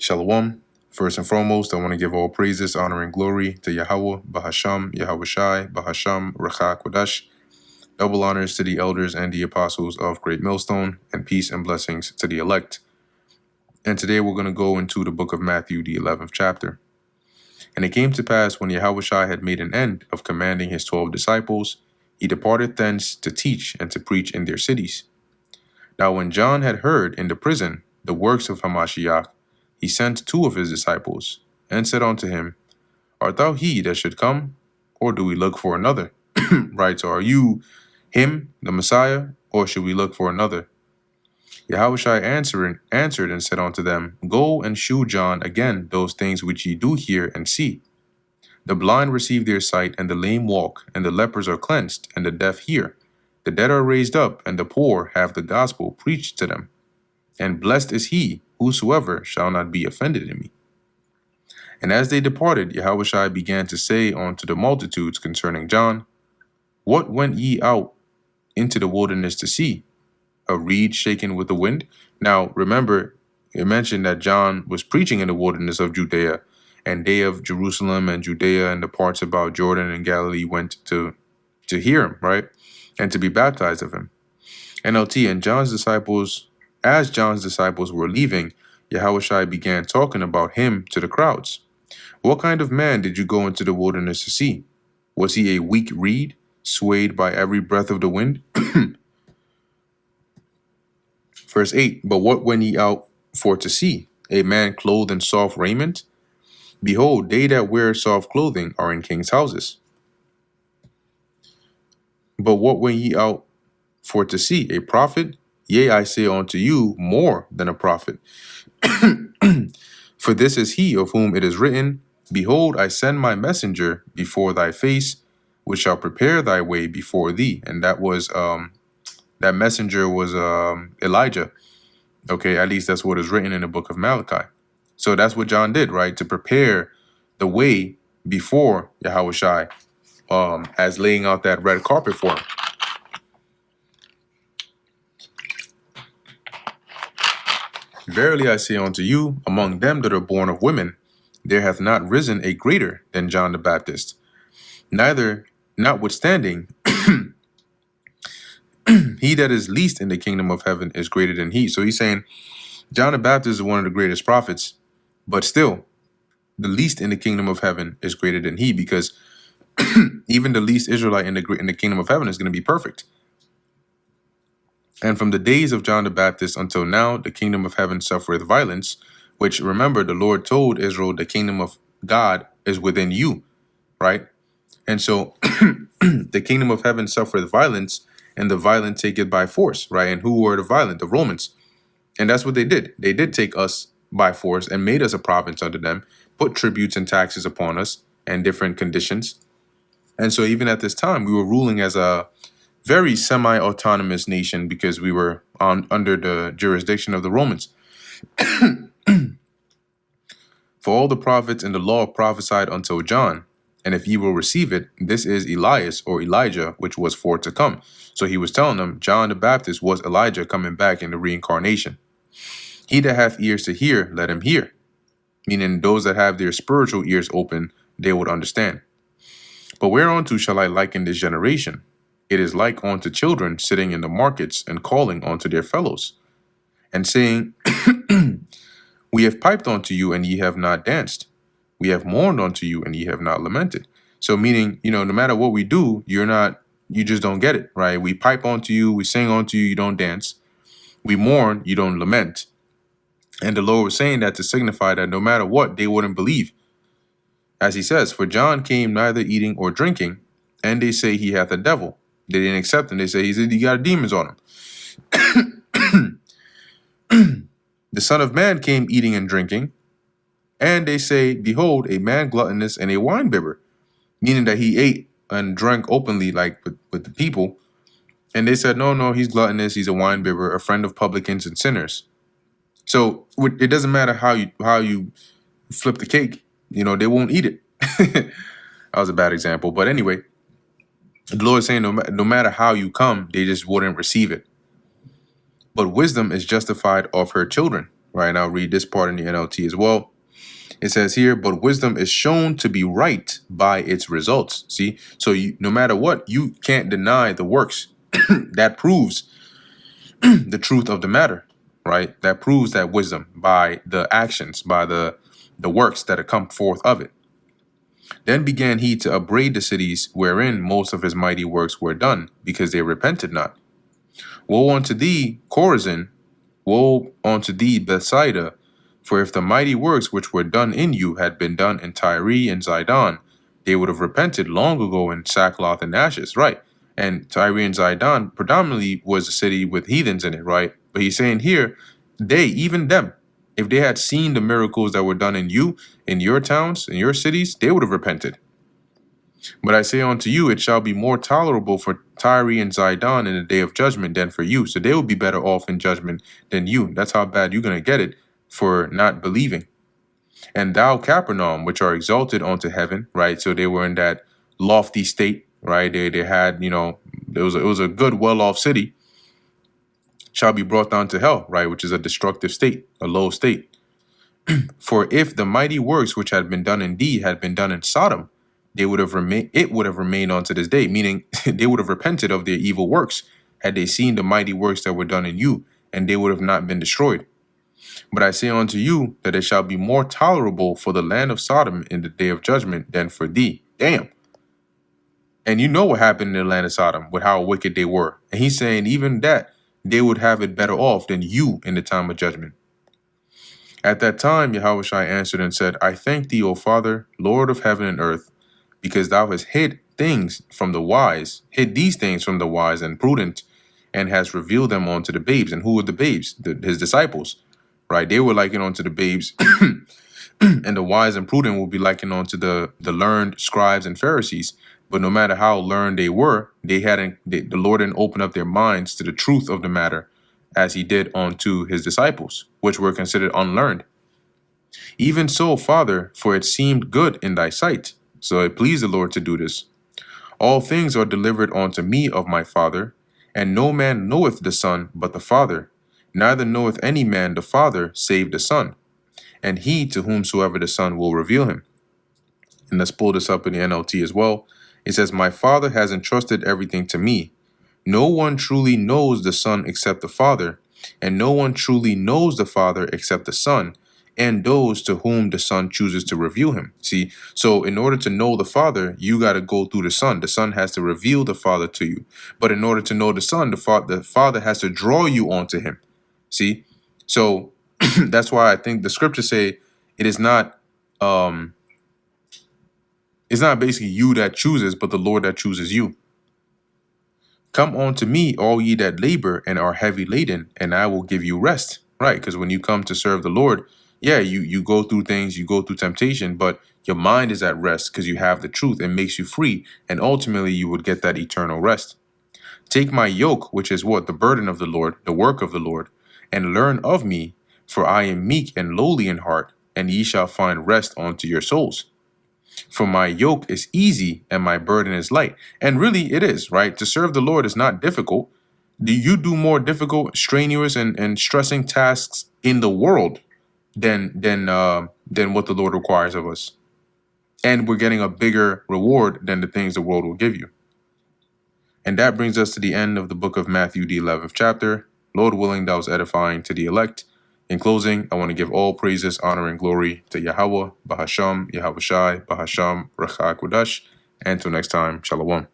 Shalom. First and foremost, I want to give all praises, honor, and glory to Yahweh, Bahasham, Yahweh Shai, Bahasham, Racha Kodash. Double honors to the elders and the apostles of Great Millstone, and peace and blessings to the elect. And today we're going to go into the book of Matthew, the 11th chapter. And it came to pass when Yahweh Shai had made an end of commanding his 12 disciples, he departed thence to teach and to preach in their cities. Now when John had heard in the prison the works of Hamashiach, he sent 2 of his disciples, and said unto him, Art thou he that should come, or do we look for another? Right, so are you him, the Messiah, or should we look for another? Yahushua answered and said unto them, Go and shew John again those things which ye do hear and see. The blind receive their sight, and the lame walk, and the lepers are cleansed, and the deaf hear. The dead are raised up, and the poor have the gospel preached to them. And blessed is he whosoever shall not be offended in me. And as they departed, Yahushua began to say unto the multitudes concerning John, What went ye out into the wilderness to see? A reed shaken with the wind? Now remember, it mentioned that John was preaching in the wilderness of Judea, and they of Jerusalem and Judea and the parts about Jordan and Galilee went to hear him, right? And to be baptized of him. NLT, and as John's disciples were leaving, Yahushua began talking about him to the crowds. What kind of man did you go into the wilderness to see? Was he a weak reed, swayed by every breath of the wind? Verse 8, But what went ye out for to see? A man clothed in soft raiment? Behold, they that wear soft clothing are in kings' houses. But what went ye out for to see? A prophet? Yea, I say unto you, more than a prophet. For this is he of whom it is written, Behold, I send my messenger before thy face, which shall prepare thy way before thee. And that was that messenger was Elijah. Okay, at least that's what is written in the book of Malachi. So that's what John did, right? To prepare the way before Yahushua, as laying out that red carpet for him. Verily I say unto you, among them that are born of women, there hath not risen a greater than John the Baptist. Neither, notwithstanding, he that is least in the kingdom of heaven is greater than he. So he's saying John the Baptist is one of the greatest prophets, but still, the least in the kingdom of heaven is greater than he, because even the least Israelite in the kingdom of heaven is going to be perfect. And from the days of John the Baptist until now, the kingdom of heaven suffereth violence, which, remember, the Lord told Israel, the kingdom of God is within you, right? And so the kingdom of heaven suffereth violence, and the violent take it by force, right? And who were the violent? The Romans. And that's what they did. They did take us by force and made us a province under them, put tributes and taxes upon us and different conditions. And so even at this time, we were ruling as a very semi-autonomous nation because we were under the jurisdiction of the Romans. For all the prophets in the law prophesied until John, and if ye will receive it, this is Elias or Elijah, which was for to come. So he was telling them John the Baptist was Elijah coming back in the reincarnation. He that hath ears to hear, let him hear. Meaning those that have their spiritual ears open, they would understand. But whereunto shall I liken this generation? It is like unto children sitting in the markets and calling unto their fellows, and saying, We have piped unto you, and ye have not danced. We have mourned unto you, and ye have not lamented. So meaning, no matter what we do, you just don't get it, right? We pipe unto you, we sing unto you, you don't dance. We mourn, you don't lament. And the Lord was saying that to signify that no matter what, they wouldn't believe. As he says, For John came neither eating or drinking, and they say he hath a devil. They didn't accept him. They say he got demons on him. The Son of Man came eating and drinking, and they say, Behold, a man gluttonous and a winebibber, meaning that he ate and drank openly, like with the people. And they said, No, he's gluttonous, he's a winebibber, a friend of publicans and sinners. So it doesn't matter how you flip the cake, they won't eat it. That was a bad example, but anyway, the Lord is saying no matter how you come, they just wouldn't receive it. But wisdom is justified of her children. Right, and I'll read this part in the NLT as well. It says here, but wisdom is shown to be right by its results. See, so no matter what, you can't deny the works. That proves the truth of the matter, right? That proves that wisdom by the actions, by the works that have come forth of it. Then began he to upbraid the cities wherein most of his mighty works were done, because they repented not. Woe unto thee, Chorazin! Woe unto thee, Bethsaida! For if the mighty works which were done in you had been done in Tyre and Zidon, they would have repented long ago in sackcloth and ashes, right? And Tyre and Zidon predominantly was a city with heathens in it, right? But he's saying here, they, even them, if they had seen the miracles that were done in you, in your towns, in your cities, they would have repented. But I say unto you, it shall be more tolerable for Tyre and Zidon in the day of judgment than for you. So they will be better off in judgment than you. That's how bad you're going to get it for not believing. And thou, Capernaum, which are exalted unto heaven, right? So they were in that lofty state, right? They had, it was a good, well-off city, shall be brought down to hell, right? Which is a destructive state, a low state. For if the mighty works which had been done in thee had been done in Sodom, it would have remained unto this day, meaning they would have repented of their evil works had they seen the mighty works that were done in you, and they would have not been destroyed. But I say unto you that it shall be more tolerable for the land of Sodom in the day of judgment than for thee. Damn. And you know what happened in the land of Sodom with how wicked they were. And he's saying even that they would have it better off than you in the time of judgment. At that time, Yahushua answered and said, I thank thee, O Father, Lord of heaven and earth, because thou hast hid these things from the wise and prudent, and hast revealed them unto the babes. And who were the babes? His disciples, right? They were likened unto the babes, and the wise and prudent will be likened unto the learned scribes and Pharisees. But no matter how learned they were, the Lord didn't open up their minds to the truth of the matter, as he did unto his disciples, which were considered unlearned. Even so, Father, for it seemed good in thy sight. So it pleased the Lord to do this. All things are delivered unto me of my Father, and no man knoweth the Son but the Father, neither knoweth any man the Father save the Son, and he to whomsoever the Son will reveal him. And let's pull this up in the NLT as well. It says, my Father has entrusted everything to me. No one truly knows the Son except the Father, and no one truly knows the Father except the Son, and those to whom the Son chooses to reveal him. See, so in order to know the Father, you got to go through the Son. The Son has to reveal the Father to you. But in order to know the Son, the Father has to draw you onto him. See, so that's why I think the scriptures say it is not it's not basically you that chooses, but the Lord that chooses you. Come unto me, all ye that labor and are heavy laden, and I will give you rest. Right, because when you come to serve the Lord, yeah, you go through things, you go through temptation, but your mind is at rest because you have the truth. It makes you free, and ultimately you would get that eternal rest. Take my yoke, which is what? The burden of the Lord, the work of the Lord, and learn of me, for I am meek and lowly in heart, and ye shall find rest unto your souls. For my yoke is easy and my burden is light. And really it is, right? To serve the Lord is not difficult. Do you do more difficult, strenuous, and stressing tasks in the world than what the Lord requires of us? And we're getting a bigger reward than the things the world will give you. And that brings us to the end of the book of Matthew, the 11th chapter. Lord willing, that was edifying to the elect. In closing, I want to give all praises, honor, and glory to Yahweh, Bahasham, Yahushai, Bahasham, Rachak Wadash. And until next time, Shalom.